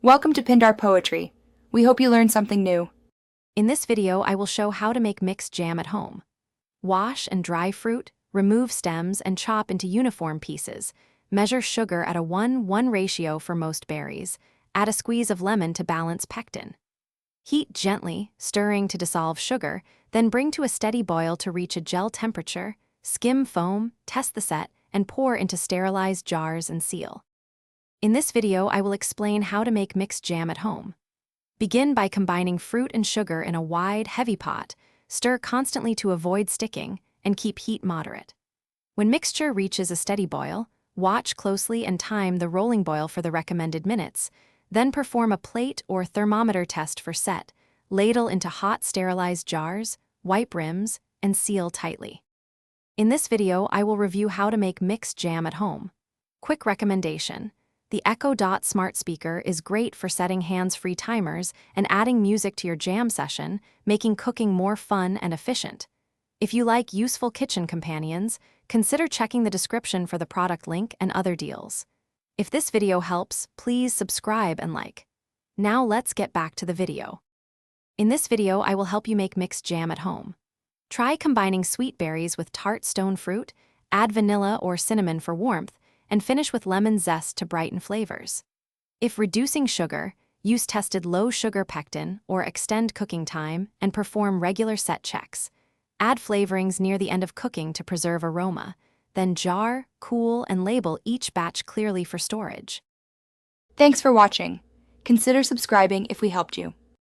Welcome to Pindar Poetry. We hope you learned something new. In this video, I will show how to make mixed jam at home. Wash and dry fruit, remove stems, and chop into uniform pieces. Measure sugar at a 1:1 ratio for most berries. Add a squeeze of lemon to balance pectin. Heat gently, stirring to dissolve sugar, then bring to a steady boil to reach a gel temperature. Skim foam, test the set, and pour into sterilized jars and seal. In this video, I will explain how to make mixed jam at home. Begin by combining fruit and sugar in a wide, heavy pot. Stir constantly to avoid sticking, and keep heat moderate. When mixture reaches a steady boil, watch closely and time the rolling boil for the recommended minutes. Then perform a plate or thermometer test for set. Ladle into hot sterilized jars, wipe rims, and seal tightly. In this video, I will review how to make mixed jam at home. Quick recommendation: the Echo Dot smart speaker is great for setting hands-free timers and adding music to your jam session, making cooking more fun and efficient. If you like useful kitchen companions, consider checking the description for the product link and other deals. If this video helps, please subscribe and like. Now let's get back to the video. In this video, I will help you make mixed jam at home. Try combining sweet berries with tart stone fruit, add vanilla or cinnamon for warmth, and finish with lemon zest to brighten flavors. If reducing sugar, use tested low-sugar pectin or extend cooking time and perform regular set checks. Add flavorings near the end of cooking to preserve aroma. Then jar, cool, and label each batch clearly for storage. Thanks for watching. Consider subscribing if we helped you.